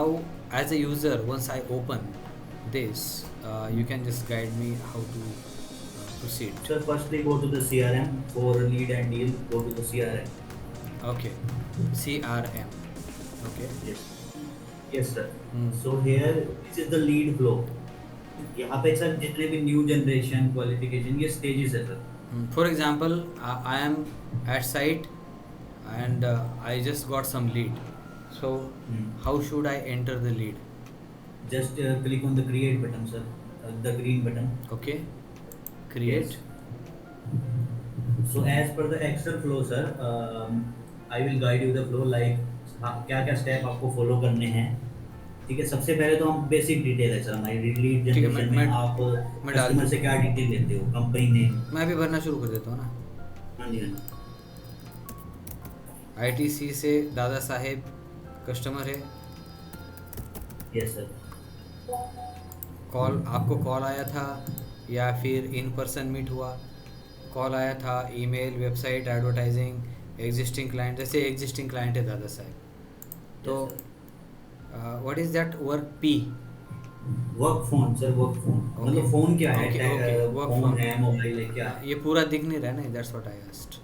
now as a user, once I open this, you can just guide me how to proceed. Sir, firstly go to the CRM for lead and deal. Go to the CRM. Okay, CRM. Okay. Yes. Yes, sir. Hmm. So here this is the lead flow. यहाँ पे sir जितने भी new generation qualification ये stages है sir. For example, I am at site and I just got some lead. So how should I enter the lead? Just click on the create button, sir. The green button. Okay. Create. Yes. So as per the Excel flow, sir, I will guide you the flow like क्या क्या step आपको follow करने हैं. ठीक है, सबसे पहले तो हम बेसिक डिटेल है सर हमारी लीड ठीक है, जनरेशन में आप मैं डाल कस्टमर से क्या डिटेल लेते हो, कंपनी नेम. मैं अभी भरना शुरू कर देता हूँ ना. हाँ जी, हाँ जी. ITC से दादा साहेब कस्टमर है. Yes sir. कॉल, आपको कॉल आया था या फिर इन पर्सन मीट हुआ? कॉल आया था, email, website, advertising, existing client. जैसे एग्जिस्टिंग क्लाइंट है दादा साहब, तो what is that work P? Work phone sir, work phone. मतलब फोन क्या है? ओके, वर्क फोन है, मोबाइल है, क्या? ये पूरा दिख नहीं रहा है ना, that's what I asked.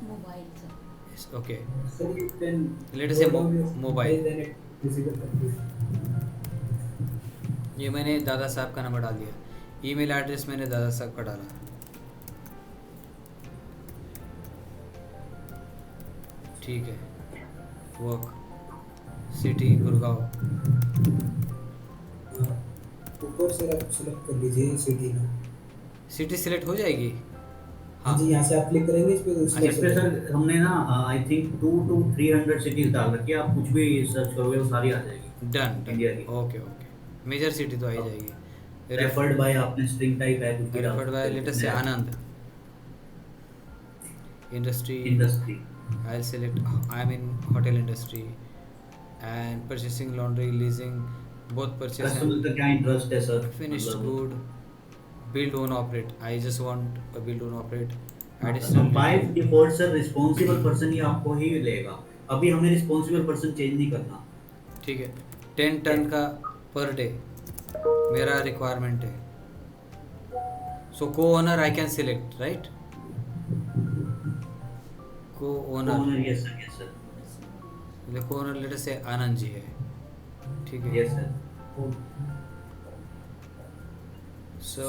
Mobile sir. Yes, okay. So you can Let us say go down your mobile. then it physical computer. ये मैंने दादा साहब का नंबर डाल दिया. ईमेल एड्रेस मैंने दादा साहब का डाला. ठीक है. Work city Gurgaon. ऊपर से आप सिलेक्ट कर लीजिए सिटी ना. सिटी सिलेक्ट हो जाएगी. हाँ जी, यहाँ से आप क्लिक करेंगे इस पे तो इस पे सर हमने ना आई थिंक 2 to 300 सिटीज डाल रखी है. आप कुछ भी सर्च करोगे वो सारी आ जाएगी. डन. इंडिया की. Okay okay. मेजर सिटी तो आ ही जाएगी. रेफर्ड बाय आपने स्ट्रिंग टाइप है कुछ भी डाल. रेफर्ड बाय लेट अस से Anand. Industry. Industry. I'll select I'm in hotel industry and purchasing, laundry, leasing, both purchase customer and का क्या इंटरेस्ट है sir? finished good. Build own operate. I just want a build own operate. By Additional. Default sir responsible person ही आपको ही लेगा. अभी हमें responsible person change नहीं करना. ठीक है. 10 टन का पर डे मेरा रिक्वायरमेंट है. So co-owner I can select, right? Co-owner. Yes sir, yes sir. Co-owner let us say Anand ji है. ठीक है. Yes sir. So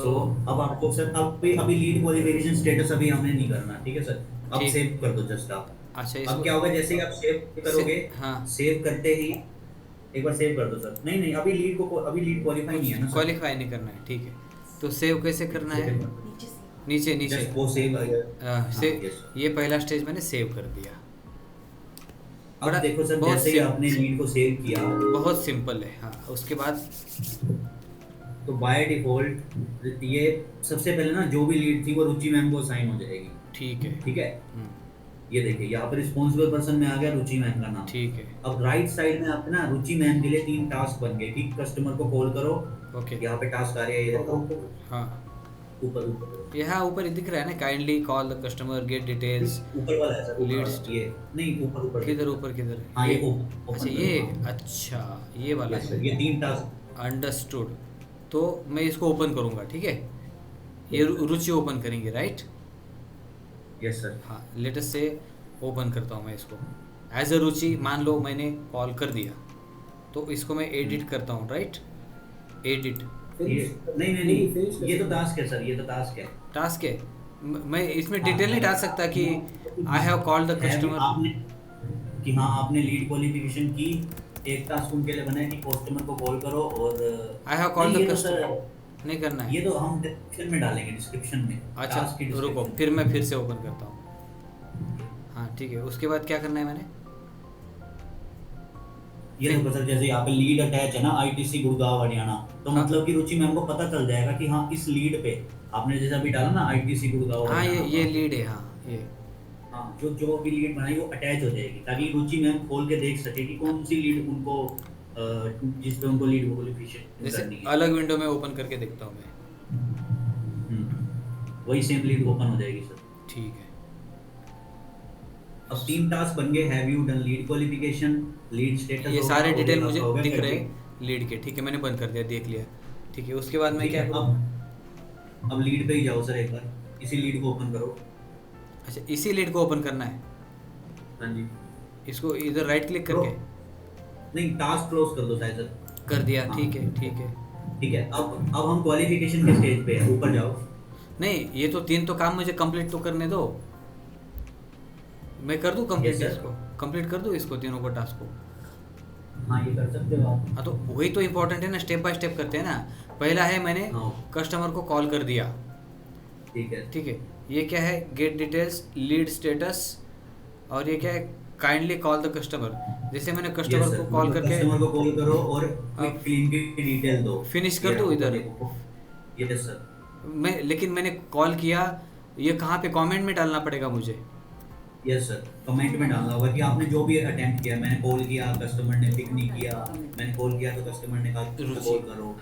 अब आपको सर अभी लीड क्वालिफिकेशन स्टेटस अभी हमने नहीं करना. ठीक है सर. अब ठीक. सेव कर दो जस्ट आप. अच्छा अब इसको क्या होगा जैसे ही आप सेव करोगे, हाँ. सेव करते ही एक बार सेव कर दो सर. नहीं नहीं, अभी लीड क्वालिफाई नहीं है ना सर. क्वालिफाई नहीं करना है. ठीक है. तो सेव कैसे करना है? नीचे से. नीचे नीचे. जस्ट वो सेव आ गया. से yes, sir. ये पहला स्टेज मैंने सेव कर दिया. अब बड़ा- देखो सर बहुत जैसे ही आपने लीड को सेव किया बहुत सिंपल है. हाँ, उसके बाद तो बाय डिफॉल्ट ये सबसे पहले ना जो भी लीड थी वो रुचि मैम को असाइन हो जाएगी. ठीक है. ठीक है. हम्म, ये देखिए यहाँ पर रिस्पांसिबल पर्सन में आ गया रुचि मैम का नाम. ठीक है. अब राइट साइड में आपने ना रुचि मैम के लिए 3 टास्क बन गए कि कस्टमर को कॉल करो. ओके. यहाँ पे टास्क आ रहा है, ये देखो हाँ, ऊपर ऊपर यहाँ ऊपर दिख रहा है ना, kindly call the customer, gate details. ऊपर वाला है सर. ऊपर Leads. वाला, ये नहीं ऊपर ऊपर किधर ऊपर किधर? हाँ ये ऊपर. अच्छा ये, अच्छा ये वाला Yes, है. sir, ये 3 टास्क. अंडरस्टूड. तो मैं इसको ओपन करूँगा. ठीक है. ये रुचि ओपन करेंगे, राइट? Yes sir. हाँ, लेट अस से ओपन करता हूँ मैं इसको. एज अ रुचि मान लो मैंने कॉल कर दिया, तो इसको मैं एडिट करता हूँ, राइट? एडिट नहीं नहीं नहीं, ये तो टास्क है सर, ये तो टास्क है. टास्क है. मैं इसमें डिटेल नहीं डाल सकता कि I have called the customer. आपने कि हाँ आपने लीड क्वालिफिकेशन की. एक टास्क उनके लिए बना है कि कस्टमर को कॉल करो और आई हैव कॉल्ड नहीं, द ये तो सर, कस्टमर नहीं करना है. ये तो हम डिस्क्रिप्शन में डालेंगे, डिस्क्रिप्शन में. अच्छा टास्क की रुको, description. फिर मैं फिर से ओपन करता हूँ. हाँ ठीक है. उसके बाद क्या करना है मैंने? ये देखो सर जैसे यहाँ पे लीड अटैच है ना आईटीसी गुड़गांव हरियाणा, तो हाँ. मतलब कि रुचि मैम को पता चल जाएगा कि हाँ इस लीड पे आपने जैसे अभी डाला ना आईटीसी गुड़गांव हाँ हरियाणा ये का, लीड है. हाँ ये हाँ जो भी लीड बनाई वो अटैच हो जाएगी ताकि रुचि मैम खोल के देख सके कि कौन सी लीड उनको जिस पे उनको लीड क्वालिफिकेशन जैसे करनी है. अलग विंडो में ओपन करके देखता हूँ मैं. वही सेम लीड ओपन हो जाएगी सर. ठीक है. अब 3 टास्क बन गए। Have you done lead qualification, lead status ये हो सारे गया, डिटेल OData मुझे का हो गया, दिख रहे करके। हैं लीड के, ठीक है मैंने बंद कर दिया, देख लिया, ठीक है। उसके बाद मैं ठीक क्या है, करूँ? अब लीड पे ही जाओ सर, एक बार इसी लीड को ओपन करो। अच्छा इसी लीड को ओपन करना है, हाँ जी, इसको इधर राइट क्लिक करके नहीं टास्क क्लोज कर दो शायद सर। कर दिया, हाँ। ठीक है ठीक है। ठीक है, अब हम क्वालिफिकेशन के स्टेज पे है, ऊपर जाओ। नहीं ये तो 3 तो काम मुझे कंप्लीट तो करने दो, मैं कर दूँ कंप्लीट Yes, sir. इसको, कंप्लीट कर दूँ इसको, तीनों को टास्क को। हाँ ये कर सकते हो आप। हाँ तो वही तो इम्पोर्टेंट है ना, स्टेप बाय स्टेप करते हैं ना। पहला है मैंने हाँ। कस्टमर को कॉल कर दिया, ठीक है, ठीक है। ये क्या है, गेट डिटेल्स लीड स्टेटस, और ये क्या है, काइंडली कॉल द कस्टमर। जैसे मैंने Yes, कस्टमर sir. को कॉल मतलब करके कस्टमर को कॉल करो और अब क्लीन की डिटेल दो। फिनिश कर ये दूँ रहा, इधर? देखो। Yes sir. मैं लेकिन मैंने कॉल किया, ये कहाँ पे कमेंट में डालना पड़ेगा मुझे? यस सर, कमेंट में डालना होगा कि आपने जो भी अटेम्प्ट किया। मैंने कॉल किया, कस्टमर ने पिक नहीं किया, मैंने कॉल किया तो कस्टमर ने कहा रुचि। कॉल करो,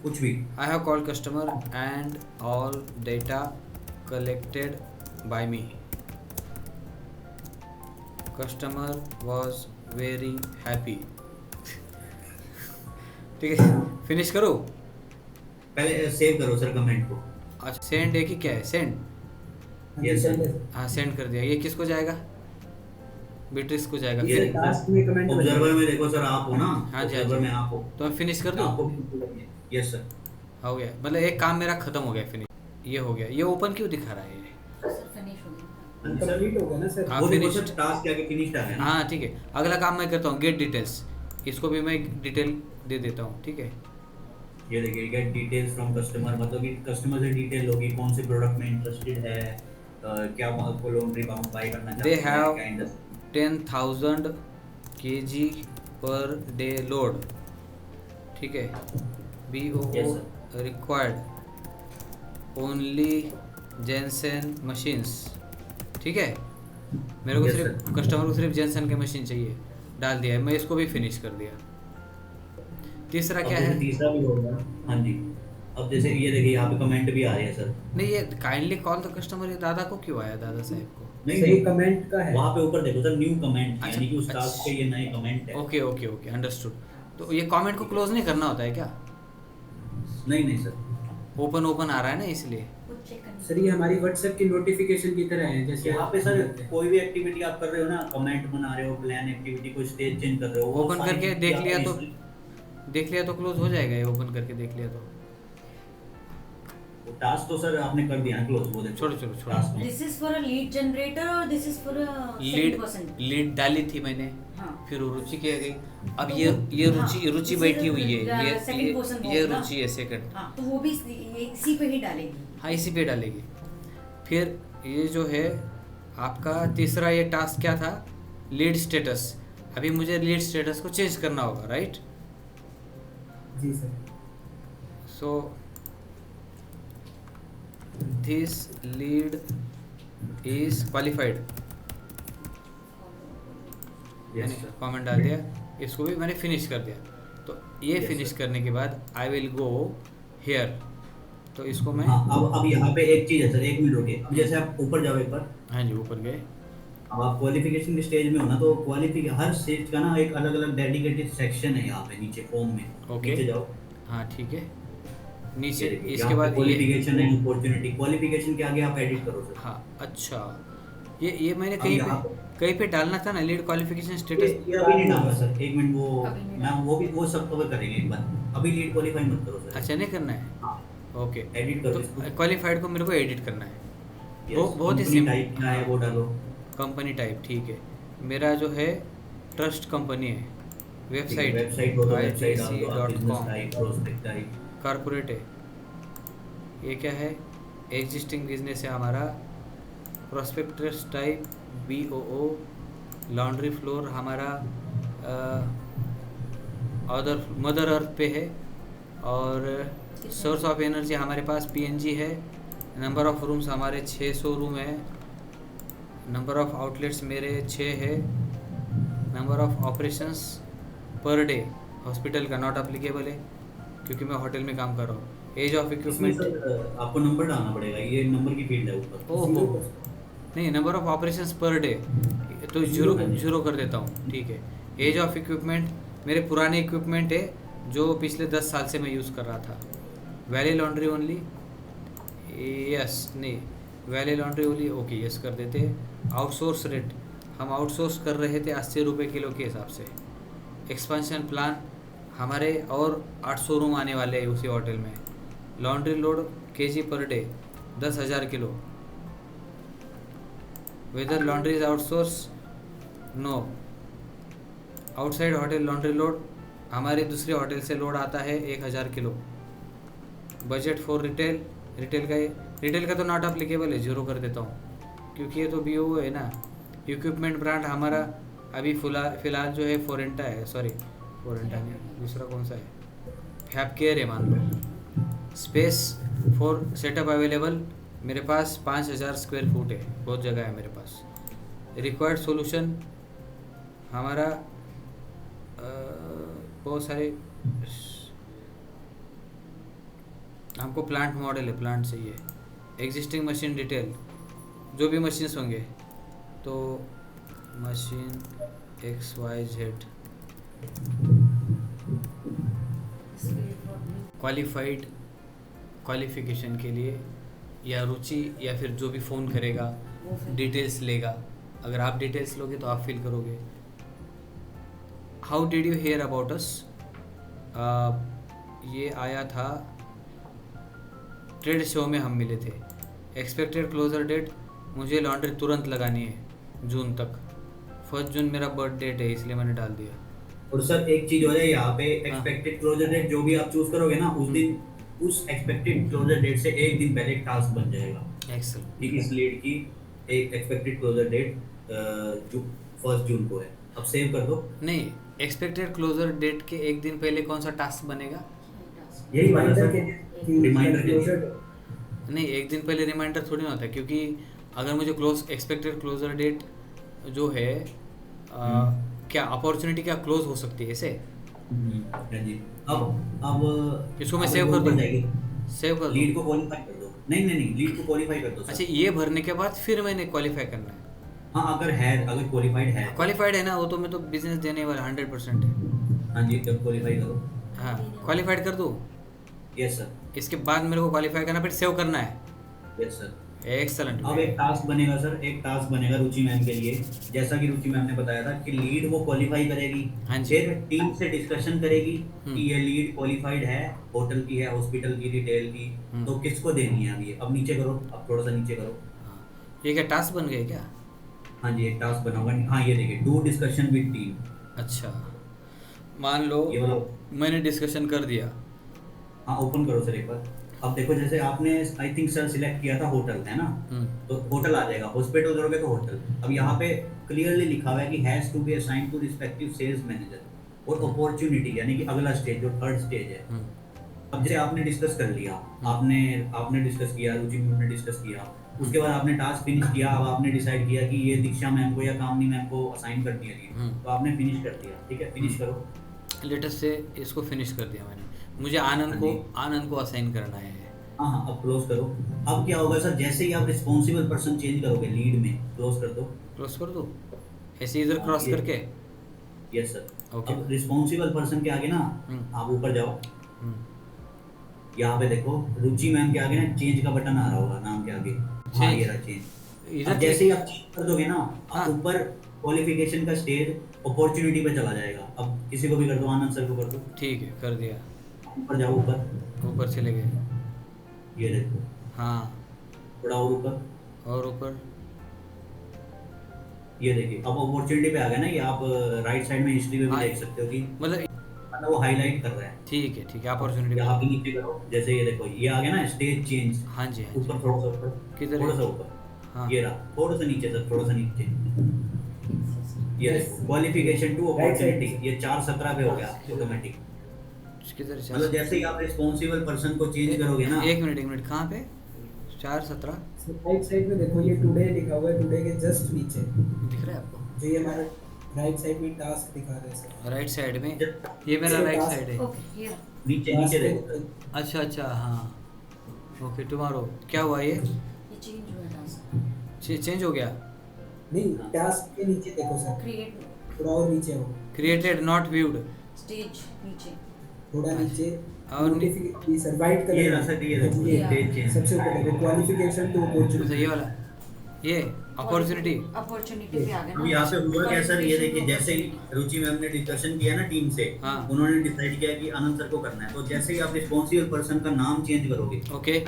कुछ भी। I have called customer and all data collected by me. Customer was very happy. ठीक है, फिनिश करो। पहले सेव करो सर कमेंट को। अच्छा सेंड है कि क्या है, सेंड? Yes, sir. हाँ सेंड कर दिया। ये किसको जाएगा? बिट्रिक्स को जाएगा। ये फिर टास्क में कमेंट ऑब्जर्वर में देखो सर, आप हो ना? हाँ जी, हाँ ऑब्जर्वर जी। में आप हो। तो मैं फिनिश कर दूँ? आपको यस सर। हो गया, मतलब एक काम मेरा खत्म हो गया, फिनिश ये हो गया। ये ओपन क्यों दिखा रहा है ये? सर फिनिश हो गया। कंप्लीट हो गया ना सर। हाँ, वो देखो finished. सर, टास्क के आगे फिनिश आ गया ना। हाँ ठीक है, अगला काम मैं करता हूँ, गेट डिटेल्स। इसको भी मैं डिटेल दे देता हूँ, ठीक है। ये देखिए, गेट डिटेल्स फ्रॉम कस्टमर, मतलब कि कस्टमर से डिटेल होगी, कौन से प्रोडक्ट में इंटरेस्टेड है, क्या आपको लॉन्ड्री बाय करना चाहते They हैं, have क्या industry. 10,000 kg per day load, ठीक है। BOO Yes, sir. Required only Jensen machines, ठीक है। मेरे को Yes, सिर्फ sir. कस्टमर को सिर्फ जेनसन के मशीन चाहिए, डाल दिया है मैं, इसको भी फिनिश कर दिया। तीसरा अब क्या जैसे है? तीसरा भी होगा। हाँ जी, अब जैसे ये देखिए यहाँ पे कमेंट भी आ रहे हैं सर। नहीं ये काइंडली कॉल द कस्टमर, ये दादा को क्यों आया, दादा साहब को? नहीं सही नहीं, कमेंट का है। वहाँ पे ऊपर देखो सर, न्यू कमेंट, अच्छा, यानी कि उस अच्छा। टास्क के ये नए कमेंट है। Okay okay okay, understood. तो ये कमेंट को क्लोज नहीं करना होता है क्या? नहीं नहीं सर, ओपन ओपन आ रहा है ना इसलिए। कुछ चेक करना। सर ये हमारी व्हाट्सएप की नोटिफिकेशन की तरह है, जैसे यहाँ पे सर कोई भी एक्टिविटी आप कर रहे हो ना, कमेंट बना रहे हो, प्लान एक्टिविटी, कोई स्टेज चेंज कर रहे हो, वो ओपन सारी करके चीज़ें देख आप लिया तो इस- क्लोज हो जाएगा ये, ओपन करके देख लिया तो। वो टास्क तो सर आपने कर दिया क्लोज, वो देखो। छोड़ो, छोड़ो, छोड़ो। टास्क में। This is for a lead generator और this is for a lead person. Lead डाली थी मैंने, हाँ। फिर वो रुचि की आ गई। अब तो ये हाँ, रुचि इसी बैठी का हुई है, second person ये होगा। रुचि है सेकंड। हाँ, तो वो भी ये इसी पे ही डालेगी। हाँ इसी पे डालेगी। फिर ये जो है आपका तीसरा ये टास्क क्या था, लीड स्टेटस। अभी मुझे लीड स्टेटस को चेंज करना होगा, राइट? जी sir. So this lead is qualified, Yes, मैंने sir. कमेंट डाल दिया, इसको भी मैंने फिनिश कर दिया। तो ये Yes, फिनिश sir. करने के बाद आई विल गो हेयर, तो इसको मैं हाँ, अब यहाँ पे एक चीज है सर, एक मिनट रुकिए। अब जैसे आप ऊपर जाओ एक बार, हाँ जी ऊपर गए। अब आप क्वालिफिकेशन के स्टेज में हो ना, तो हर स्टेज का ना एक अलग अलग डेडिकेटेड सेक्शन है यहाँ पे नीचे फॉर्म में। Okay. नीचे जाओ, हाँ ठीक है, नीचे ये देखिए, इसके यहाँ पे बाद ये, क्वालिफिकेशन एंड अपॉर्चुनिटी, क्वालिफिकेशन के आगे आप एडिट करो सर। हाँ अच्छा, ये मैंने अब कहीं यहाँ कहीं पे डालना था ना, लीड क्वालिफिकेशन स्टेटस। ये अभी नहीं डालना सर, एक मिनट, वो अभी नहीं मैं वो सब कवर करेंगे एक बार। अभी लीड क्वालिफाई मत करो सर। अच्छा नहीं करना है, हाँ, ओके। एडिट तो करो इसको। क्वालिफाइड को मेरे को एडिट करना है। Yes, बहुत ही company type क्या है वो डालो। कंपनी टाइप, ठीक है। मेरा जो है ट्रस्ट कंपनी है, वेबसाइट वेबसाइट हो तो वेबसाइट डाल दो, आप business ITC.com, type, prospect type. Corporate है। ये क्या है, एग्जिस्टिंग बिजनेस है हमारा, prospectus type BOO, laundry floor हमारा अदर मदर अर्थ पे है, और सोर्स ऑफ एनर्जी हमारे पास PNG है। नंबर ऑफ रूम्स हमारे 600 रूम है। नंबर ऑफ आउटलेट्स मेरे 6 है। Number of operations per day hospital का नॉट अप्लीकेबल है क्योंकि मैं होटल में काम कर रहा हूँ। एज ऑफ इसमें इक्विपमेंट, सर आपको नंबर डालना पड़ेगा, ये नंबर की फील्ड है ऊपर। ओहो नहीं, number of operations per day तो जीरो जीरो कर देता हूँ, ठीक है। एज ऑफ इक्विपमेंट मेरे पुराने इक्विपमेंट है जो पिछले 10 साल से मैं यूज़ कर रहा था। वैली लॉन्ड्री ओनली, यस, नहीं valley laundry only, okay yes कर देते। आउटसोर्स रेट हम आउटसोर्स कर रहे थे 80 रुपये किलो के हिसाब से। एक्सपेंशन प्लान हमारे और 800 रूम आने वाले हैं उसी होटल में। Laundry load KG per day 10,000 kilo. Whether laundry is outsource, no. Outside hotel laundry load हमारे दूसरे होटल से लोड आता है 1,000 kilo. Budget for retail, retail का तो नॉट अप्लीकेबल है, जीरो कर देता हूँ क्योंकि ये तो BOO है ना। इक्विपमेंट ब्रांड हमारा अभी फिलहाल जो है फोरेंटा है, सॉरी फोरेंटा नहीं, दूसरा कौन सा है, फैब केयर है मान लो। स्पेस फॉर सेटअप अवेलेबल मेरे पास 5,000 स्क्वायर फुट है, बहुत जगह है मेरे पास। रिक्वायर्ड सॉल्यूशन हमारा बहुत सारे, हमको प्लांट मॉडल है, प्लांट चाहिए। एग्जिस्टिंग मशीन डिटेल, जो भी मशीन्स होंगे तो मशीन XYZ क्वालिफाइड, क्वालिफिकेशन के लिए या रुचि या फिर जो भी फ़ोन करेगा डिटेल्स लेगा। अगर आप डिटेल्स लोगे तो आप फिल करोगे। How did you hear about us, ये आया था ट्रेड शो में हम मिले थे। एक्सपेक्टेड क्लोजर डेट, मुझे लॉन्ड्री तुरंत लगानी है जून तक। 1 जून मेरा बर्थ डेट है इसलिए मैंने डाल दिया। और सर एक चीज हो जाए यहाँ पे, एक्सपेक्टेड क्लोजर डेट जो भी आप चूज करोगे ना उस दिन, उस एक्सपेक्टेड क्लोजर डेट से एक दिन पहले एक टास्क बन जाएगा। एक्सेलेंट। कि इस लीड की एक एक्सपेक्टेड क्लोजर डेट जो 1 जून को है। अब सेव कर दो। नहीं, एक्सपेक्टेड क्लोजर डेट के एक दिन पहले कौन सा टास्क बनेगा? यही बात है सर, रिमाइंडर के लिए। क्लोजर नहीं, एक दिन पहले रिमाइंडर थोड़ी ना होता है, क्योंकि अगर मुझे एक्सपेक्टेड क्लोजर डेट जो है क्या अपॉर्चुनिटी क्या क्लोज हो सकती है ऐसे? हाँ जी। अब इसको मैं अब सेव वो कर बन दूँ? जाएगी। सेव कर लीड दूँ? को क्वालिफाई कर दो। नहीं, लीड को क्वालिफाई कर दो सर। अच्छा, ये भरने के बाद फिर मैंने क्वालिफाई करना है? हाँ, अगर क्वालिफाइड है। क्वालिफाइड है ना, वो तो मैं तो बिजनेस देने वाला 100% है। हाँ जी, तब क्वालिफाई करो। हाँ, क्वालिफाइड कर दूँ? Yes sir. इसके बाद मेरे को क्वालिफाई करना, फिर सेव करना है। Yes sir. एक्सेलेंट। अब एक टास्क बनेगा सर, एक टास्क बनेगा रुचि मैम के लिए। जैसा कि रुचि मैम ने बताया था कि लीड वो क्वालिफाई करेगी। हाँ जी। फिर टीम से डिस्कशन करेगी कि ये लीड क्वालिफाइड है, होटल की है, हॉस्पिटल की, रिटेल की, तो किसको देनी है। अब ये अब नीचे करो, अब थोड़ा सा नीचे करो। हाँ, ये क्या टास्क बन गए क्या? हाँ जी, एक टास्क बना होगा। हाँ, ये देखिए, डू डिस्कशन विद टीम। अच्छा, मान लो ये वाला। मैंने डिस्कशन कर दिया। हाँ, ओपन करो सर एक बार। अब देखो, जैसे आपने आई थिंक सर सिलेक्ट किया था होटल, है ना, तो होटल आ जाएगा। हॉस्पिटल करोगे तो होटल। अब यहाँ पे क्लियरली लिखा हुआ है कि has to be assigned to respective sales manager. और अपॉर्चुनिटी यानी कि अगला स्टेज जो 3rd स्टेज है। अब जैसे आपने डिस्कस कर लिया, आपने डिस्कस किया, रुचि मैम ने डिस्कस किया, उसके बाद आपने टास्क फिनिश किया। अब आपने डिसाइड किया कि ये दीक्षा मैम को या कामनी मैम को असाइन कर दिया लीड, तो आपने फिनिश कर दिया। ठीक है, फिनिश करो। लेटेस्ट से इसको फिनिश कर दिया मैंने। मुझे आनंद को असाइन करना है। हाँ, अब क्लोज करो। अब क्या होगा सर, जैसे ही आप रिस्पॉन्सिबल पर्सन चेंज करोगे लीड में, क्लोज कर दो। क्लोज कर दो ऐसे इधर क्रॉस ये- करके? Yes sir. ओके। अब रिस्पॉन्सिबल पर्सन के आगे ना आप ऊपर जाओ। यहाँ पे देखो, रुचि मैम के आगे ना चेंज का बटन आ रहा होगा नाम के आगे। हाँ, ये रहा चेंज। इधर अब जैसे ही आप चेंज कर दोगे ना, हाँ। आप ऊपर क्वालिफिकेशन का स्टेज अपॉर्चुनिटी पे चला जाएगा। अब किसी को भी कर दो, आनंद सर को कर दो। ठीक है, कर दिया। ऊपर जाओ, ऊपर चले गए। ये देखो, हाँ, थोड़ा और ऊपर। ये देखिए, अब अपॉर्चुनिटी पे आ गया ना ये। आप राइट साइड में हिस्ट्री में भी हाँ। देख सकते हो कि मतलब वो हाईलाइट कर रहा है। ठीक है, अपॉर्चुनिटी। यहाँ पे नीचे करो, जैसे ये देखो, ये आ गया ना स्टेज चेंज। हाँ जी, ऊपर थोड़ा सा ऊपर, किधर थोड़ा है? सा ऊपर। हाँ। ये रहा, थोड़ा सा नीचे सर, थोड़ा सा नीचे। ये देखो, क्वालिफिकेशन टू अपॉर्चुनिटी, ये 4:17 पे हो गया ऑटोमेटिक। किधर? मतलब जैसे ही आप रिस्पॉन्सिबल पर्सन को चेंज करोगे ना। एक मिनट, कहाँ पे? 4:17 राइट साइड में देखो, ये टुडे लिखा हुआ है, टुडे के जस्ट नीचे दिख रहा है आपको? जो ये हमारा राइट साइड में टास्क दिखा रहा है सर। राइट साइड में, ये मेरा राइट साइड है। ओके, ये नीचे देखो। अच्छा, हाँ, ओके। टुमारो क्या हुआ ये? चेंज हुआ टास्क। चेंज हो गया। नहीं, टास्क के नीचे देखो सर, क्रिएट थोड़ा और नीचे हो, क्रिएटेड नॉट व्यूड। स्टेज नीचे थोड़ा नीचे। और नोटिफिकेशन सर वाइट कलर ये में। रहा सर, ये देखो, ये स्टेज चेंज। सबसे ऊपर देखो क्वालिफिकेशन टू ये अपॉर्चुनिटी। वाला, ये अपॉर्चुनिटी। अपॉर्चुनिटी पे आ गए अब ना। यहाँ पे हुआ क्या सर, ये देखिए, Qualification जैसे ही रुचि मैम ने डिस्कशन किया ना टीम से, हाँ। उन्होंने डिसाइड किया कि आनंद सर को करना है, तो जैसे ही आप रिस्पॉन्सिबल पर्सन का नाम चेंज करोगे, ओके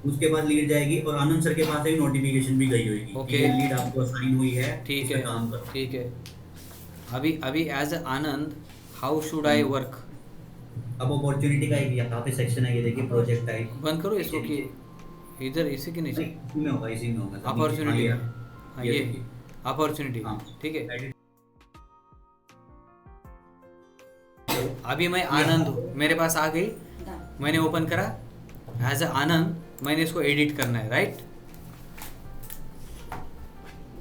उसके बाद लीड जाएगी और आनंद सर के पास एक नोटिफिकेशन भी गई होगी ओके। कि ये लीड आपको असाइन हुई है, ठीक इस है पे काम करो। ठीक है। अभी as Anand how should I work? अब अपॉर्चुनिटी का एक यहाँ पे सेक्शन है, ये देखिए, प्रोजेक्ट टाइप। बंद करो इसको कि इधर इसी के नीचे इसी में होगा, इसी में होगा सर, अपॉर्चुनिटी। हाँ, हाँ ये ये देखिए। अपॉर्चुनिटी, हाँ। ठीक है। Edit। अभी मैं आनंद हूँ, मेरे पास आ गई, Done. मैंने ओपन करा एज आनंद, मैंने इसको एडिट करना है, राइट?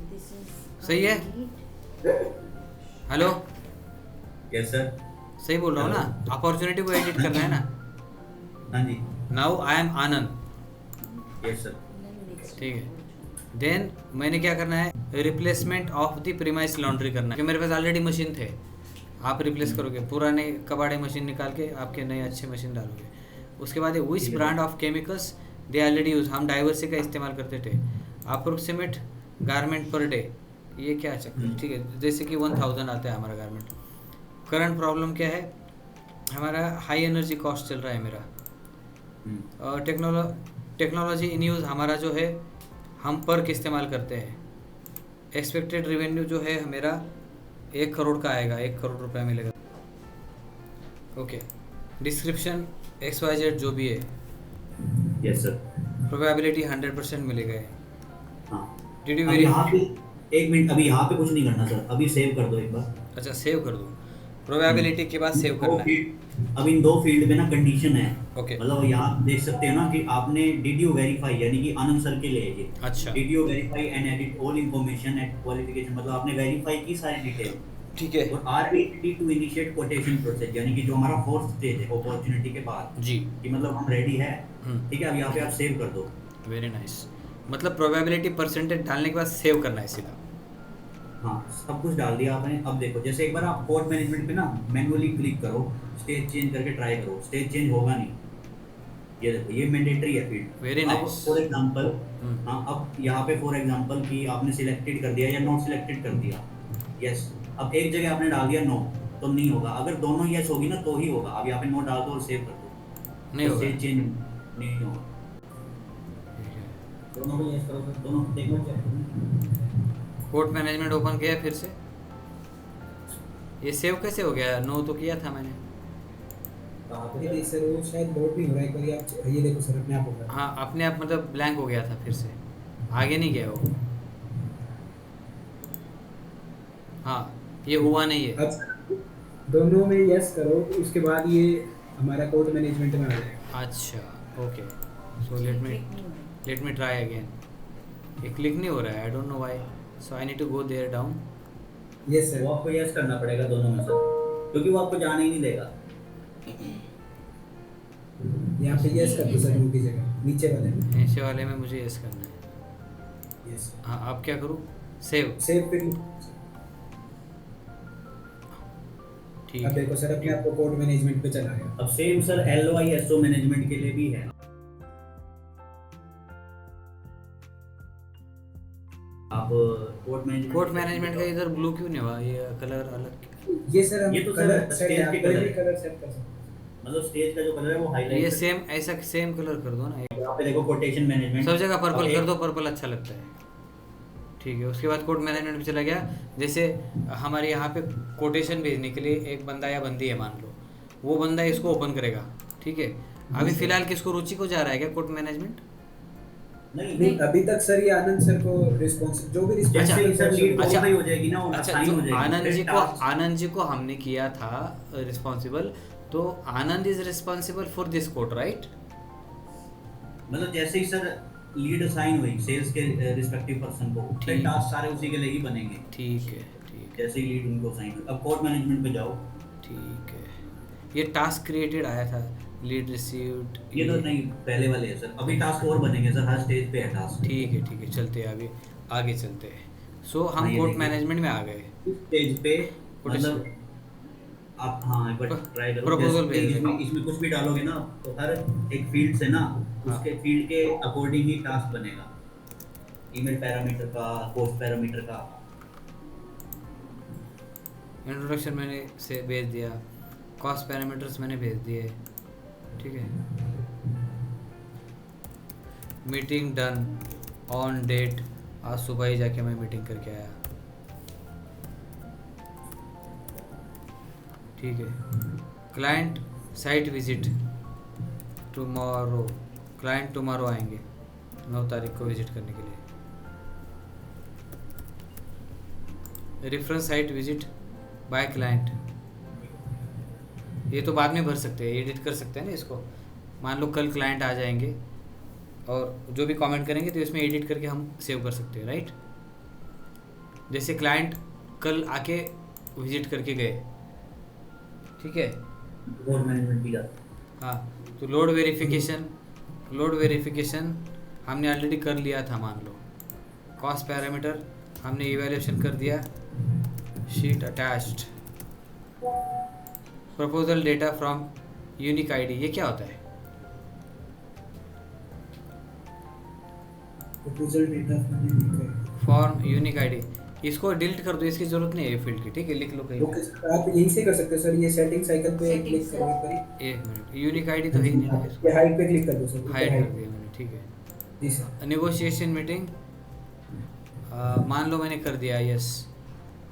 This is सही है? Hello, yes sir. सही बोल रहा हूँ ना? अपॉर्चुनिटी को एडिट करना है ना? हाँ जी, now I am Anand, yes sir. ठीक है। देन मैंने क्या करना है, replacement of the premise laundry करना है, क्योंकि मेरे पास ऑलरेडी मशीन थे। आप रिप्लेस करोगे, पुराने कबाड़े मशीन निकाल के आपके नए अच्छे मशीन डालोगे। उसके बाद which brand of chemicals they already use, हम डाइवर्सी का इस्तेमाल करते थे। अप्रोक्सीमेट गारमेंट पर डे, ये क्या चक्कर, ठीक है, जैसे कि 1000 आता है हमारा गारमेंट। करंट प्रॉब्लम क्या है हमारा, हाई एनर्जी कॉस्ट चल रहा है मेरा। टेक्नोलॉजी इन यूज़ हमारा जो है, हम पर्क इस्तेमाल करते हैं। एक्सपेक्टेड रेवेन्यू जो है मेरा 1 करोड़ का आएगा, 1 करोड़ रुपया मिलेगा। ओके, डिस्क्रिप्शन XYZ जो भी है, यस सर। प्रोबेबिलिटी 100% मिलेगा। हाँ, डिड यू अब यहाँ पे एक मिनट, अभी यहाँ पे कुछ नहीं करना सर, अभी सेव कर दो एक बार। अच्छा सेव कर दो, प्रोबेबिलिटी के बाद सेव करना है। अब इन दो फील्ड में ना कंडीशन है, ओके। मतलब यहाँ देख सकते हो ना कि आपने डिड यू वेरीफाई, यानी कि आनंद सर के लिए ये अच्छा did you verify and edit all information at qualification, मतलब आपने वेरीफाई की सारी डिटेल। ठीक है और are we ready to initiate quotation process, यानी कि जो हमारा फोर्थ स्टेज है अपॉर्चुनिटी के बाद, जी। कि मतलब हम रेडी है। ठीक है, अब यहाँ पे आप सेव कर दो। Very nice. मतलब प्रोबेबिलिटी परसेंटेज डालने के बाद सेव करना है सीधा। हाँ, सब कुछ डाल दिया आपने। अब देखो, जैसे एक बार आप कोड मैनेजमेंट पे ना मैनुअली क्लिक करो, स्टेज चेंज करके ट्राई करो, स्टेज चेंज होगा नहीं। ये देखो, ये मैंडेटरी है फील्ड। Very अब nice. फॉर एग्जांपल, हम्म। हाँ, अब यहाँ पे फॉर एग्जांपल कि आपने सिलेक्टेड कर दिया या नॉट सिलेक्टेड कर दिया, यस। अब एक जगह आपने डाल दिया नो, तो नहीं होगा। अगर दोनों यस होगी ना तो ही होगा। अब यहाँ पे नो डाल दो और सेव कर दो, नहीं तो होगा। स्टेज चेंज नहीं होगा। दोनों को यस करो सर, दोनों देखो चेक। कोड मैनेजमेंट ओपन किया फिर से, ये सेव कैसे हो गया? नो तो किया था मैंने। ये देख सर, वो शायद लोड नहीं हो रहा है, एक बार आप ये देखो सर, अपने आप हो रहा है। हाँ अपने आप, मतलब ब्लैंक हो गया था, फिर से आगे नहीं गया वो। हाँ ये हुआ नहीं है। अब दोनों में यस करो, उसके बाद ये हमारा कोड मैनेजमेंट में आ जाएगा। अच्छा okay, so let me try again. ये क्लिक नहीं हो रहा है, I don't know why, so I need to go there down. Yes sir, वो आपको यस करना पड़ेगा दोनों में सर, क्योंकि वो आपको जाने ही नहीं देगा। यहाँ पे यस कर दो सर, नो की जगह नीचे वाले में नीचे वाले में मुझे यस करना है। यस। हाँ अब क्या करूँ? सेव। सेव पे ठीक अब है। देखो सर, अपने आप को कोड मैनेजमेंट पे चला गया। अब सेम सर LOISO मैनेजमेंट के लिए भी है। आप कोड मैनेजमेंट का इधर ब्लू क्यों नहीं हुआ? ये कलर अलग। ये सर हम ये तो सर कलर सेट स्टेज के कलर है। कलर सेट कर सकते हैं। मतलब स्टेज का जो कलर है वो हाईलाइट। ये सेम, ऐसा सेम कलर कर दो ना। यहाँ पे देखो कोटेशन मैनेजमेंट, सब जगह पर्पल कर दो, पर्पल अच्छा लगता है। ठीक है, उसके बाद कोड मैनेजमेंट में चला गया। जैसे हमारे यहाँ पे कोटेशन भेजने के लिए एक बंदा या बंदी है मान लो, वो बंदा इसको ओपन करेगा। ठीक है, अभी फिलहाल किसको, रुचि को जा रहा है क्या कोड मैनेजमेंट? नहीं, अभी तक सर ये आनंद सर को रिस्पांस जो भी जैसे अच्छा, ही सर लीड अच्छा, हो जाएगी ना, वो अच्छा assign जो हो जाएगी। आनंद जी को हमने किया था रिस्पॉन्सिबल, तो Anand is responsible for this code, right? मतलब जैसे ही सर लीड असाइन हुई सेल्स के रिस्पेक्टिव पर्सन को, फिर ठीक। टास्क सारे उसी के लिए ही बनेंगे। ठीक है ठीक है जैसे ही लीड उनको असाइन हुई। अब कोड मैनेजमेंट पे जाओ। ठीक है। ये टास्क क्रिएटेड आया था, लीड रिसीव्ड, ये तो नहीं, पहले वाले है सर, अभी टास्क और बनेंगे सर, हर स्टेज पे है टास्क। ठीक है, चलते हैं अभी, आगे चलते हैं। सो हाँ, हम ये कोर्ट देखिए। मैनेजमेंट में आ गए। इस स्टेज पे What is मतलब आप, हाँ एक बार ट्राई करो, Proposal जैसे भेज इसमें देंगे। इसमें कुछ भी डालोगे ना, तो हर एक फील्ड से ना, हाँ। उसके फील्ड के अकॉर्डिंग ही टास्क बनेगा, ईमेल पैरामीटर का, पोस्ट पैरामीटर का। इंट्रोडक्शन मैंने से भेज दिया, कॉस्ट पैरामीटर्स मैंने भेज दिए, ठीक है। मीटिंग डन ऑन डेट, आज सुबह ही जाके मैं मीटिंग करके आया, ठीक है। Client site visit tomorrow, client tomorrow आएंगे 9 तारीख को विजिट करने के लिए। Reference site visit by client, ये तो बाद में भर सकते हैं, एडिट कर सकते हैं ना इसको। मान लो कल क्लाइंट आ जाएंगे और जो भी कमेंट करेंगे तो इसमें एडिट करके हम सेव कर सकते हैं, राइट। जैसे क्लाइंट कल आके विजिट करके गए, ठीक है। कोड मैनेजमेंट भी का। हाँ, तो लोड वेरिफिकेशन हमने ऑलरेडी कर लिया था, मान लो। कॉस्ट पैरामीटर हमने इवैल्यूएशन कर दिया, sheet attached. Proposal data from unique ID, ये क्या होता है? Proposal data form unique ID, इसको डिलीट कर दो, इसकी जरूरत नहीं है ये फील्ड की, ठीक है, लिख लो कहीं ओके सर, आप यहीं से कर सकते हैं सर, ये सेटिंग साइकिल पे Settings क्लिक करो एक बारी। पे। एक मिनट, यूनिक आईडी तो है ही नहीं ना इसको, ये हाइड पे क्लिक कर दो सर, हाइड कर दिया मैंने, ठीक है। जी सर। नेगोशिएशन मीटिंग मान लो मैंने कर दिया, यस।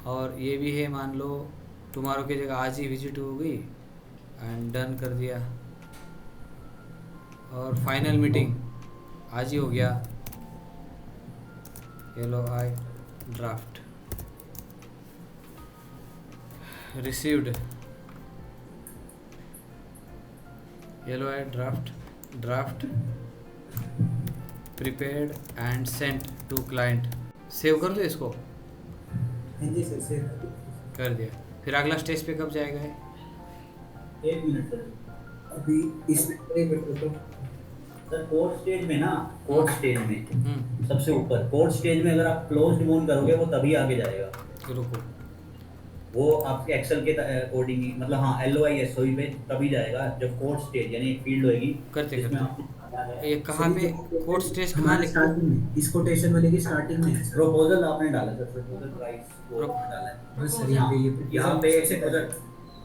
और ये भी है, मान लो टुमारो की जगह आज ही विजिट हो गई एंड डन कर दिया। और फाइनल मीटिंग आज ही हो गया, LOI draft received, LOI draft prepared and sent to client. Save कर दो इसको, हाँ जी सर, सेव कर दिया। फिर अगला स्टेज पे कब जाएगा है? एक मिनट सर, अभी इसमें एक मिनट रुको। सर कोड स्टेज में ना, कोड स्टेज में हम्म, सबसे ऊपर कोड स्टेज में अगर आप क्लोज मोन करोगे वो तभी आगे जाएगा, रुको, वो आपके एक्सेल के अकॉर्डिंग ही, मतलब हाँ LOI SOE पे तभी जाएगा जब कोड स्टेज यानी एक फील्ड होगी करते जिसमें करते। आपने डाला है। ये कहाँ पे कोड स्टेज कहाँ हमारे लिखो? स्टार्टिंग में, इस कोटेशन वाले की स्टार्टिंग में है सर। प्रपोजल आपने डाला सर, प्रपोजल प्राइस वो आपने डाला है। बस सर यहाँ पे यहाँ पे सबसे पहले। अगर,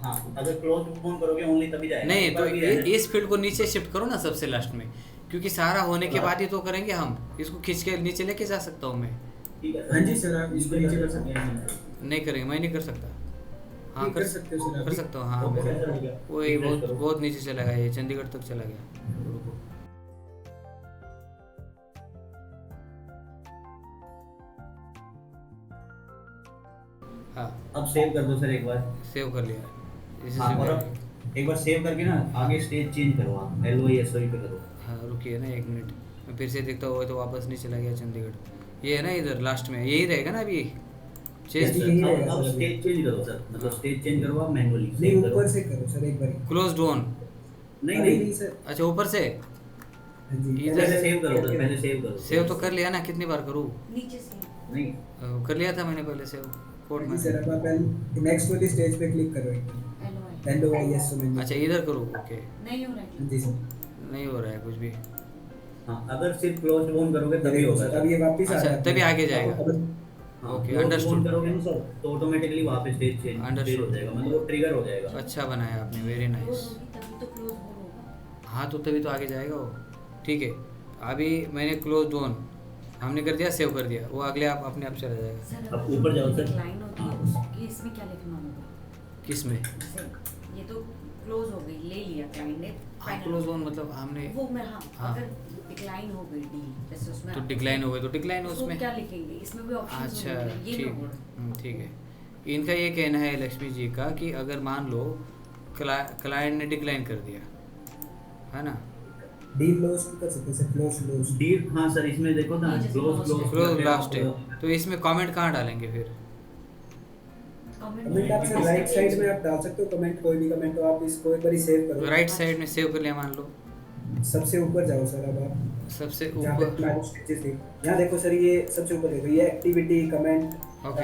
हाँ अगर क्लोज मोन करोगे ओनली तभी जाएगा। नहीं एक तो बार भी रहने दो। इस फील्ड को नीचे शिफ्ट करो ना सबसे लास्ट में, क्योंकि सारा होने के बाद ही तो करेंगे हम। इसको खींच के नीचे लेके जा सकता हूँ मैं? ठीक है हाँ जी सर, आप इसको नीचे कर सकते हैं। नहीं करेंगे, मैं नहीं कर सकता। हाँ नहीं, कर सकते हो सर कर अभी। सकता हूँ, हाँ। ओके, मेरा सर, हो गया। वो Refresh बहुत करो। बहुत नीचे चला गया, ये चंडीगढ़ तक चला गया। रुको, हाँ अब सेव कर दो सर एक बार। सेव कर लिया। इसी हाँ, से और मैं- अब एक बार सेव करके ना आगे स्टेज चेंज करो आप, LOI SOE पे करो। हाँ रुकिए ना एक मिनट, मैं फिर से देखता हुआ तो वापस नहीं चला गया चंडीगढ़। ये है ना इधर लास्ट में, यही रहेगा ना अभी चेंज। यही रहेगा अब सर अभी। स्टेज चेंज करो सर, मतलब स्टेज चेंज करो आप मैनुअली नहीं, सेव करो। ऊपर से करो सर एक बारी। क्लोज डाउन, नहीं अरे नहीं, सर। अच्छा ऊपर से हाँ जी, इधर पहले से सेव करो सर, पहले सेव करो। सेव तो कर लिया ना, कितनी बार करूँ? नीचे से नहीं, कर लिया था मैंने पहले सेव कोड हाँ जी सर, में। अब आप नेक्स्ट वाली स्टेज पे क्लिक करो एक बार। LOI LOI SO में। अच्छा इधर करूँ, ओके। नहीं हो रहा हाँ है। जी सर। नहीं हो रहा है कुछ भी। हाँ अगर सिर्फ क्लोज डाउन करोगे तभी होगा अब ये वापस आ अच्छा, रहा है। तभी आगे जाएगा। हाँ, ओके, close understood। down करोगे ना सर तो ऑटोमेटिकली वहाँ पे स्टेज चेंज Understood। हो जाएगा, मतलब वो ट्रिगर हो जाएगा। अच्छा बनाया आपने, वेरी क्लोज नाइस। होगी तभी तो क्लोज होगा। हाँ तो तभी तो आगे जाएगा वो, ठीक है। अभी मैंने क्लोज डाउन हमने कर दिया, सेव कर दिया, वो अगले आप अपने आप चला जाएगा। सर अब ऊपर जाओ सर। लाइन होती है उसकी, इसमें क्या लिखना होगा? किस में? जैसे ये तो क्लोज हो गई, ले लिया क्लाइंट ने final क्लोज डाउन मतलब हमने वो मैं, हाँ हाँ। अगर डिक्लाइन हो गई डील जैसे उसमें तो डिक्लाइन हो गए तो डिक्लाइन उसको उसमें। क्या लिखेंगे? इसमें भी ऑप्शंस अच्छा होंगे, ये ठीक, मैं बोल रहा हूँ। ठीक है। इनका ये कहना है लक्ष्मी जी का कि अगर मान लो क्लाइंट ने डिक्लाइन कर दिया है ना, डील क्लोज कर सकते हैं सर, क्लोज। डील, हाँ सर इसमें देखो ना, ये जैसे close close close close last है, तो इसमें कमेंट कहाँ डालेंगे फिर? कमेंट आप सर राइट साइड में आप डाल सकते हो कमेंट, कोई भी कमेंट हो आप इसको एक बार सेव करो। राइट साइड में सेव कर लिया मान लो। सबसे ऊपर जाओ सर, अब आप सबसे जहाँ पे ऊपर मैच स्टिचेस थी, यहाँ देखो सर, ये सबसे ऊपर देखो, ये एक्टिविटी कमेंट। ओके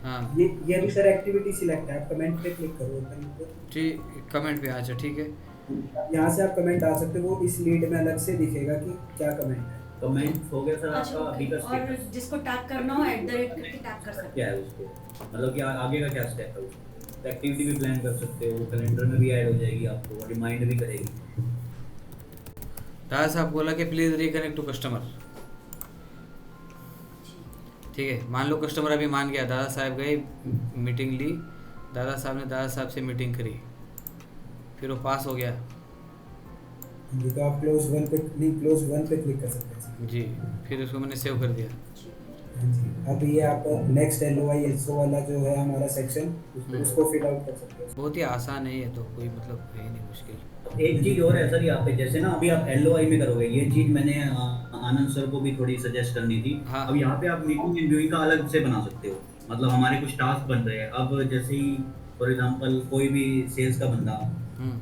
हाँ ये भी सर एक्टिविटी सिलेक्ट है, आप कमेंट पे क्लिक करो ऊपर। ठीक, कमेंट पे अच्छा ठीक है। यहाँ से आप कमेंट डाल सकते हो, वो इस लीड में अलग से दिखेगा कि क्या कमेंट है। कमेंट हो गया सर अच्छा, आपका अभी का और स्टेटस जिसको टैग करना हो @ करके टैग कर सकते क्या है उसको, मतलब कि आगे का क्या स्टेप है उसको। एक्टिविटी भी प्लान कर सकते हो, कैलेंडर में भी ऐड हो जाएगी, आपको रिमाइंड भी करेगी। दादा साहब बोला कि प्लीज़ रिकनेक्ट टू कस्टमर। ठीक है, मान लो कस्टमर अभी मान गया, दादा साहब गए मीटिंग ली, दादा साहब ने दादा साहब से मीटिंग करी, फिर वो पास हो गया ये तो आप क्लोज वन पे क्लिक कर सकते हैं जी, फिर उसको मैंने सेव कर दिया। हाँ जी। अब ये आप नेक्स्ट LOI SO वाला जो है हमारा सेक्शन, उसको फिल आउट कर सकते हैं। बहुत ही आसान है ये तो, कोई मतलब है ही नहीं मुश्किल। एक चीज और है सर यहाँ पे, जैसे ना अभी आप LOI में करोगे, ये चीज मैंने आनंद सर को भी थोड़ी सजेस्ट करनी थी। हाँ। अब यहाँ पे आप मीटिंग एंड व्यूइंग का अलग से बना सकते हो, मतलब हमारे कुछ टास्क बन रहे हैं। अब जैसे ही फॉर एग्जांपल कोई भी सेल्स का बंदा हम्म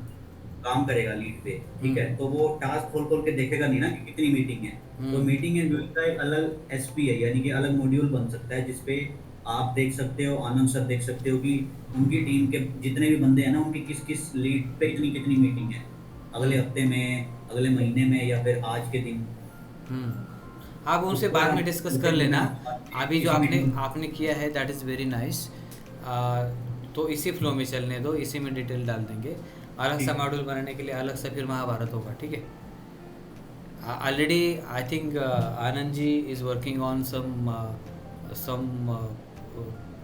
काम करेगा लीड पे, ठीक है, तो वो टास्क खोल खोल के देखेगा नहीं ना कि कितनी मीटिंग है। तो मीटिंग एंड व्यूइंग का एक अलग SP है, यानी कि अलग मॉड्यूल बन सकता है, जिसपे आप देख सकते हो, आनंद सर देख सकते हो कि उनकी टीम के जितने भी बंदे हैं ना, उनकी किस किस लीड पे कितनी मीटिंग है, अगले हफ्ते में, अगले महीने में, या फिर आज के दिन। आप उनसे बाद में डिस्कस कर लेना। अभी जो आपने किया है दैट इज़ वेरी नाइस, तो इसी फ्लो में चलने दो, इसी में डिटेल डाल देंगे। अलग सा मॉड्यूल बनाने के लिए अलग से फिर महाभारत होगा, ठीक है। Already I think Anand ji is working on some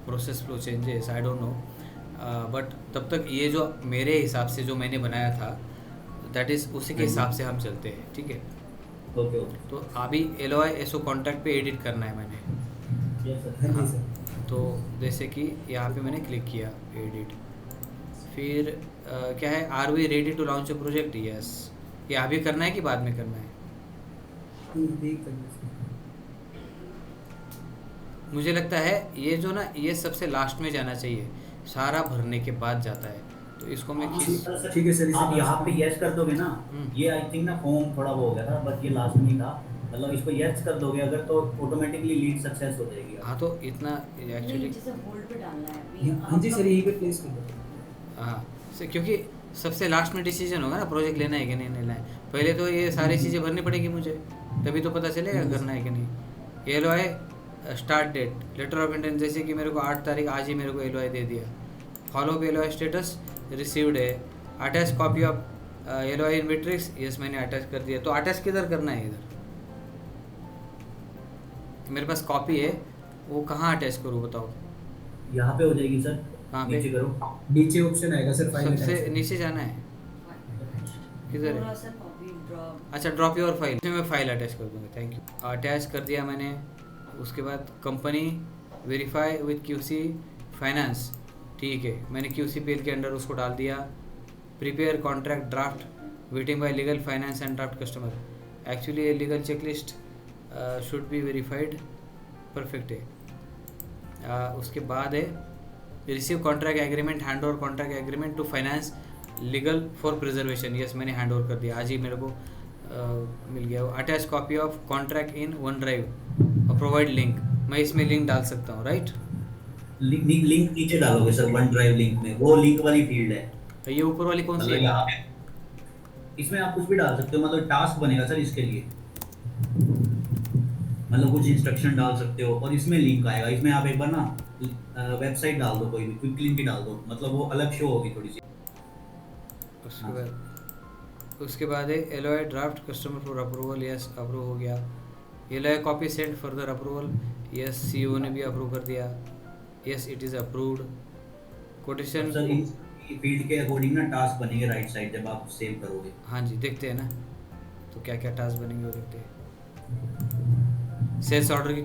process flow changes, I don't know, but तब तक ये जो मेरे हिसाब से जो मैंने बनाया था दैट इज़ उसी के हिसाब से हम चलते हैं, ठीक है। ओके तो अभी LOI SO कॉन्टैक्ट पे एडिट करना है मैंने। Yes sir. हाँ जी सर। तो जैसे कि यहाँ पे मैंने क्लिक किया एडिट, फिर क्या है, are we ready to launch a project, yes. ये अभी करना है कि बाद में करना है? ठीक है। मुझे लगता है ये जो ना, ये सबसे लास्ट में जाना चाहिए, सारा भरने के बाद जाता है। तो इसको मैं ठीक है सर, इसे आप यहाँ पे यस कर दोगे ना, ये आई थिंक ना फॉर्म थोड़ा वो हो गया था, बट ये लास्ट में था, मतलब इसको यस कर दोगे अगर, तो ऑटोमेटिकली लीड सक्सेस हो जाएगी। हाँ, तो इतना नहीं, एक्चुअली जैसे होल्ड पे डालना है अभी। हाँ जी सर, यही पे प्लेस कर दो। हाँ क्योंकि सबसे लास्ट में डिसीजन होगा ना, प्रोजेक्ट लेना है कि नहीं लेना है। पहले तो ये सारी चीज़ें भरनी पड़ेगी मुझे, तभी तो पता चलेगा करना है कि नहीं। LOI start date, letter of intent, जैसे कि मेरे को 8 तारीख आज ही मेरे को LOI दे दिया। Follow up LOI status received है। Attach copy of LOI in matrix, yes मैंने अटैच कर दिया। तो अटैच किधर करना है? इधर मेरे पास कॉपी है, वो कहाँ अटैच करूँ बताओ? यहाँ पे हो जाएगी सर, कहाँ पे? नीचे करो, नीचे ऑप्शन आएगा सर, फाइल सबसे नीचे जाना है, किधर है? थोड़ा सा कॉपी ड्रॉप। अच्छा, ड्रॉप योर फाइल, इसमें मैं फाइल अटैच कर दूँगा। थैंक यू, अटैच कर दिया मैंने। उसके बाद company verify with QC finance, ठीक है, मैंने QCPL के अंडर उसको डाल दिया। Prepare contract draft vetting by legal finance and draft customer, actually ये legal checklist should be verified, perfect है। उसके बाद है receive contract agreement, hand over contract agreement to finance legal for preservation, yes मैंने hand over कर दिया, आज ही मेरे को मिल गया। Attach copy of contract in one drive और प्रोवाइड लिंक, मैं इसमें लिंक डाल सकता हूँ, राइट? लिंक नीचे डालोगे सर, वन ड्राइव लिंक में, वो लिंक वाली फील्ड है। तो ये ऊपर वाली कौन सी मतलब है? यहाँ पे इसमें आप कुछ भी डाल सकते हो, मतलब टास्क बनेगा सर इसके लिए, मतलब कुछ इंस्ट्रक्शन डाल सकते हो, और इसमें लिंक आएगा। इसमें आप एक बार ना वेबसाइट डाल दो, कोई भी क्विक लिंक ही डाल दो, मतलब वो अलग शो होगी थोड़ी सी। उसके बाद है LOI draft customer for approval, yes approve हो गया। LOI copy send further approval, yes CEO ने भी अप्रूव कर दिया, yes it is approved. Quotation sir इस फील्ड के अकॉर्डिंग ना टास्क बनेंगे राइट साइड जब आप सेव करोगे। हाँ जी, देखते हैं ना तो क्या क्या टास्क बनेंगे वो देखते हैं। सेल्स ऑर्डर की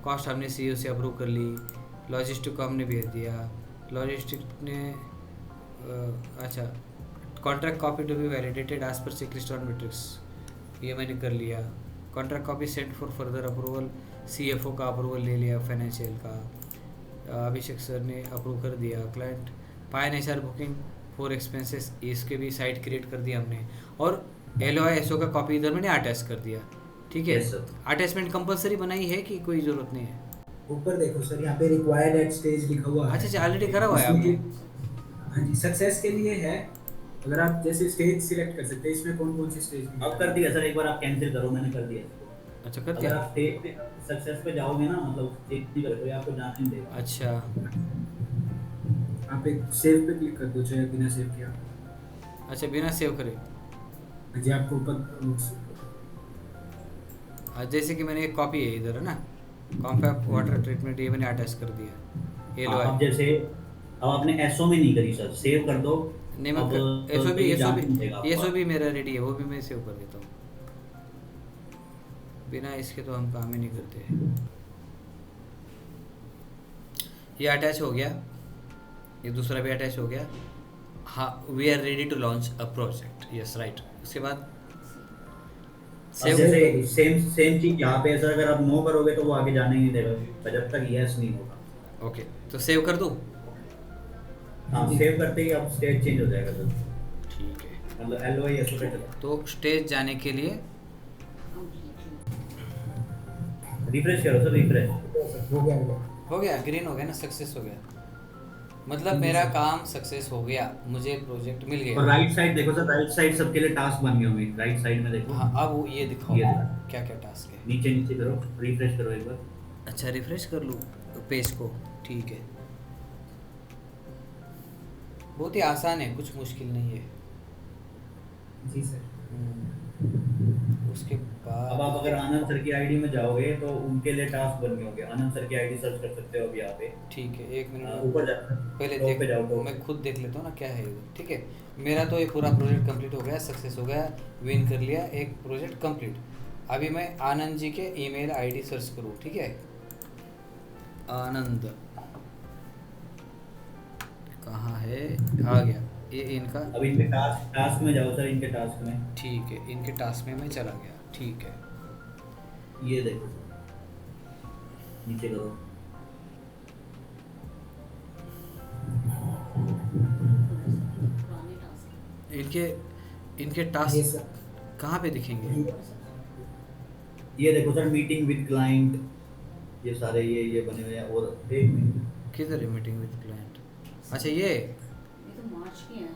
कॉस्ट हमने CEO से अप्रूव कर ली। लॉजिस्टिक को हमने भेज दिया, लॉजिस्टिक ने अच्छा, contract copy to be validated as per checklist on matrix, ये मैंने कर लिया। Contract copy sent for further approval, CFO का अप्रूवल ले लिया, फाइनेंशियल का। अभिषेक सर ने अप्रूव कर दिया। Client pine HR booking for expenses, इसके भी साइट क्रिएट कर दिया हमने। और LOI का कॉपी इधर मैंने अटैच कर दिया। ठीक है, Yes, sir. अटैचमेंट कंपलसरी बनाई है कि कोई ज़रूरत नहीं है? ऊपर देखो सर, यहाँ पे रिक्वायर्ड एट स्टेज लिखा हुआ है। अच्छा ऑलरेडी करा हुआ है आपने? हाँ जी, सक्सेस के लिए है। अगर आप जैसे स्टेज सिलेक्ट कर सकते हैं, इसमें कौन कौन सी स्टेज अब कर दिया सर, एक बार आप कैंसिल करो, मैंने कर दिया इसको। अच्छा कर अगर दिया। आप स्टेज पे सक्सेस पे जाओगे ना, मतलब चेक नहीं करोगे, आपको जाने नहीं देगा। अच्छा आप एक सेव पे क्लिक कर दो, चाहे बिना सेव किया। अच्छा बिना सेव करे। हाँ जी, आपको ऊपर जैसे कि मैंने एक कॉपी है इधर है ना, कॉम्पैक्ट वाटर ट्रीटमेंट, ये मैंने अटैच कर दिया। अब LOI जैसे अब आपने एसओ में नहीं करी सर, सेव कर दो। नहीं मैं अब SOP जाने नहीं देगा आपको। SOP मेरा रेडी है, वो भी मैं सेव कर देता हूँ। बिना इसके तो हम काम ही नहीं करते। ये अटैच हो गया, ये दूसरा भी अटैच हो गया। हाँ, we are ready to launch a project, yes right. उसके बाद अब जैसे सेम चीज यहाँ पे है सर, अगर आप नो करोगे तो वो आगे जाने ही नहीं देगा जब तक यस नहीं होगा। ओके, तो सेव कर दूँ? हाँ, सेव करते ही अब स्टेज चेंज हो जाएगा सर, ठीक है। मतलब LOI एसओ पे चला। तो स्टेज जाने के लिए रिफ्रेश करो सर, रिफ्रेश। हो गया होगा। हो गया, ग्रीन हो गया ना, सक्सेस हो गया। मतलब मेरा काम सक्सेस हो गया, मुझे प्रोजेक्ट मिल और गया। राइट साइड देखो सर, राइट साइड सबके लिए टास्क बन गए होंगे, राइट साइड में देखो। हाँ, अब वो ये दिखाओ ये देखो। क्या क्या टास्क है। नीचे नीचे करो, रिफ्रेश करो एक बार। अच्छा रिफ्रेश कर लूँ पेज को, ठीक है। बहुत ही आसान है, कुछ मुश्किल नहीं है। जी सर। उसके अब आप बाद अगर आनंद सर की आईडी में जाओगे तो उनके लिए टास्क बन गए होंगे। आनंद सर की आईडी सर्च कर सकते हो अब यहाँ पे। ठीक है, एक मिनट ऊपर जाओ, पहले टॉप पे जाओ, देख, टॉप। मैं खुद देख लेता हूँ ना क्या है इधर। ठीक है, मेरा तो ये पूरा प्रोजेक्ट कंप्लीट हो गया, सक्सेस हो गया, विन कर लिया, एक प्रोजेक्ट कंप्लीट। अभी मैं आनंद जी के ईमेल आईडी सर्च करूँ। ठीक है, आनंद कहाँ है, आ गया ये इनका। अब इनके टास्क में जाओ सर, इनके टास्क में। ठीक है, इनके टास्क में मैं चला गया। ठीक है, ये देखो, नीचे करो। पुराने टास्क इनके इनके ये टास्क सर, कहाँ पे दिखेंगे? ये देखो सर, मीटिंग विद क्लाइंट, ये सारे ये बने हुए हैं। और एक मिनट, किधर है मीटिंग विद क्लाइंट? अच्छा ये तो मार्च की है।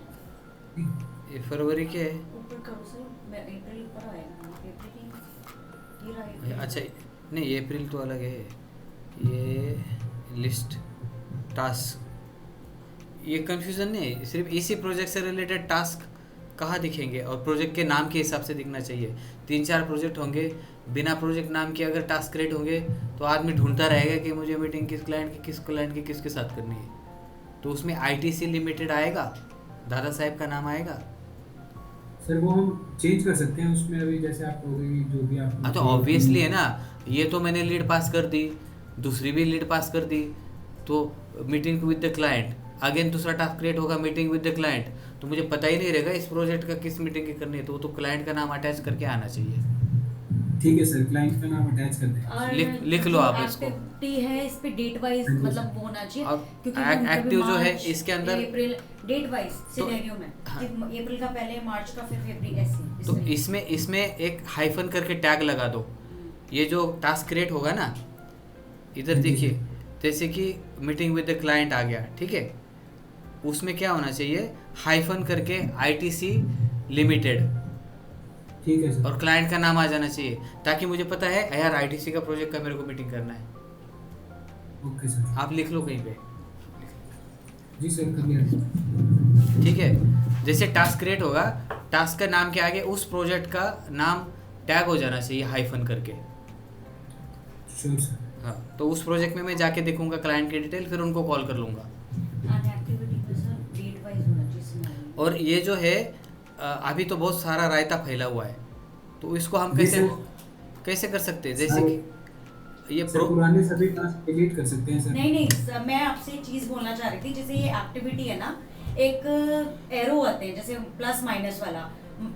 फरवरी के है। ऊपर करो सर, मैं अप्रैल पर आएगा, अप्रैल ये रहा अप्रैल। अच्छा नहीं, अप्रैल तो अलग है। ये लिस्ट टास्क, ये कंफ्यूजन नहीं है, सिर्फ इसी प्रोजेक्ट से रिलेटेड टास्क कहाँ दिखेंगे? और प्रोजेक्ट के नाम के हिसाब से दिखना चाहिए। 3-4 प्रोजेक्ट होंगे, बिना प्रोजेक्ट नाम के अगर टास्क क्रिएट होंगे तो आदमी ढूंढता रहेगा कि मुझे मीटिंग किस क्लाइंट की किसके साथ करनी है। तो उसमें ITC लिमिटेड आएगा, दादा साहब का नाम आएगा। सर वो हम चेंज कर सकते हैं उसमें अभी, जैसे आप कहोगे जो भी आप। हाँ तो ऑब्वियसली है ना, ये तो मैंने लीड पास कर दी, दूसरी भी लीड पास कर दी, तो meeting with the client, again दूसरा टास्क क्रिएट होगा मीटिंग विद द क्लाइंट, तो मुझे पता ही नहीं रहेगा इस प्रोजेक्ट का किस मीटिंग की करनी है, तो वो तो क्लाइंट का नाम अटैच करके आना चाहिए। ठीक है सर, क्लाइंट का नाम अटैच कर दें। और लिख लो आप इसको। एक्टिविटी है इस पे डेट वाइज, हाँ जी। मतलब वो होना चाहिए, अब क्योंकि हम कभी एक्टिव जो है मार्च, इसके अंदर, अप्रैल डेट वाइज तो- सिनेरियो में हाँ। कि अप्रैल का पहले, मार्च का फिर फरवरी, ऐसे इस तो तरीके। इसमें एक हाइफन करके टैग लगा दो। ये जो टास्क क्रिएट होगा ना, इधर हाँ जी, देखिए, सर। जैसे कि मीटिंग विद द क्लाइंट आ गया, ठीक है, उसमें क्या होना चाहिए, हाइफन करके ITC लिमिटेड ठीक है सर। और क्लाइंट का नाम आ जाना चाहिए, ताकि मुझे पता है यार ITC का प्रोजेक्ट का मेरे को मीटिंग करना है। Okay sir. आप लिख लो कहीं पे, जी सर, कर लिया। ठीक है। जैसे टास्क क्रिएट होगा, टास्क का नाम के आगे उस प्रोजेक्ट का नाम टैग हो जाना चाहिए हाइफन करके। Sure sir. हाँ, तो उस प्रोजेक्ट में मैं जाके देखूंगा क्लाइंट की डिटेल, फिर उनको कॉल कर लूँगा। और एक्टिविटी में सर डेट वाइज होना चाहिए सिनेरियो। और ये जो है अभी तो बहुत सारा रायता फैला हुआ है, तो इसको हम जी कैसे सर। कैसे कर सकते हैं? जैसे कि ये सर पुराने सभी टास्क डिलीट कर सकते हैं सर। नहीं नहीं सर, मैं आपसे एक चीज बोलना चाह रही थी, जैसे ये एक्टिविटी है ना, एक एरो आते हैं जैसे प्लस माइनस वाला,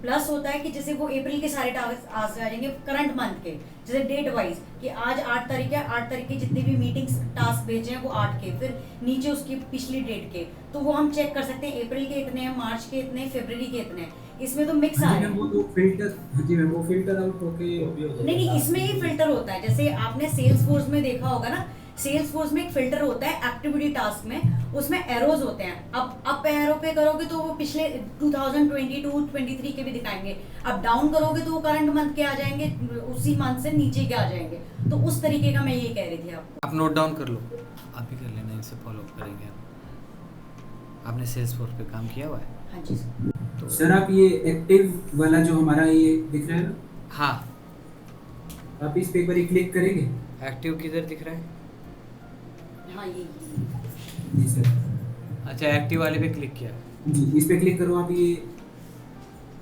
प्लस होता है कि जैसे वो अप्रैल के सारे टास्क आ जाएंगे करंट मंथ के, जैसे डेट वाइज कि आज 8 तारीख है, 8 तारीख के जितने भी मीटिंग्स टास्क भेजे हैं वो 8 के, फिर नीचे उसकी पिछली डेट के, तो वो हम चेक कर सकते हैं अप्रैल के इतने हैं, मार्च के इतने, फरवरी के इतने हैं। इसमें तो मिक्स आ हाँ रहे जी हैं। मैम, वो तो फिल्टर, हाँ जी मैम, वो फिल्टर आउट होके नहीं, इसमें ही फिल्टर होता है। जैसे आपने सेल्स फोर्स में देखा होगा ना, सेल्स फोर्स में एक फिल्टर होता है एक्टिविटी टास्क में, उसमें एरोज होते हैं। अब अप एरो पे करोगे तो वो पिछले 2022 23 के भी दिखाएंगे, अब डाउन करोगे तो वो करंट मंथ के आ जाएंगे, उसी मंथ से नीचे के आ जाएंगे। तो उस तरीके का मैं ये कह रही थी आपको। आप नोट डाउन कर लो, आप भी कर लेना, इनसे फॉलो करेंगे हम। आपने सेल्स फोर्स पे काम किया हुआ है? हाँ जी सर। तो सर आप ये एक्टिव वाला जो हमारा ये दिख रहा है ना, हाँ, आप इस पे एक बार क्लिक करेंगे। एक्टिव किधर दिख रहा है? हाँ ये जी सर, अच्छा, एक्टिव वाले पे क्लिक किया। जी इस पे क्लिक करो आप, ये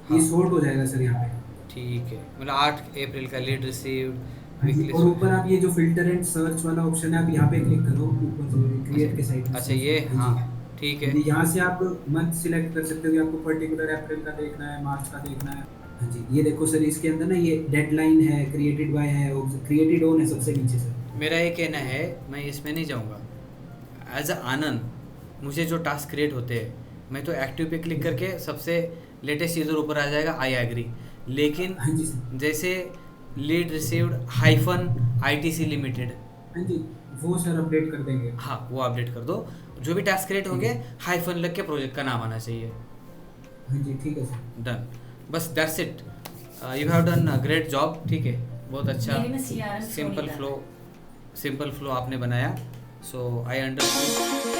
हाँ। सॉर्ट हो जाएगा सर यहाँ पे। ठीक है, मतलब 8 अप्रैल का लीड रिसीव्ड, हाँ जी, वीकली। और ऊपर आप ये जो फिल्टर एंड सर्च वाला ऑप्शन है, आप यहाँ पे क्लिक करो, ऊपर जो क्रिएट के साइड। अच्छा ये, हाँ ठीक है। जी यहाँ से आप मंथ सिलेक्ट कर सकते हो कि आपको पर्टिकुलर अप्रैल का देखना है, मार्च का देखना है। हाँ जी, ये देखो सर, इसके अंदर ना ये डेडलाइन है, क्रिएटेड बाय है, क्रिएटेड ऑन है सबसे नीचे सर। मेरा ये कहना है, मैं इसमें नहीं जाऊँगा। एज अ आनंद, मुझे जो टास्क क्रिएट होते हैं, मैं तो एक्टिव पे क्लिक करके सबसे लेटेस्ट इधर ऊपर आ जाएगा, आई एग्री। लेकिन हाँ जी सर, जैसे lead received hyphen ITC limited, हाँ जी वो सर अपडेट कर देंगे। हाँ वो अपडेट कर दो। जो भी टास्क क्रिएट होंगे हाइफन लग के प्रोजेक्ट का नाम आना चाहिए। हाँ जी ठीक है सर। डन, बस that's it. You have done great job. ठीक है, बहुत अच्छा मेरे में CRM सिंपल नहीं था। फ्लो आपने बनाया। सो आई अंडरस्टैंड।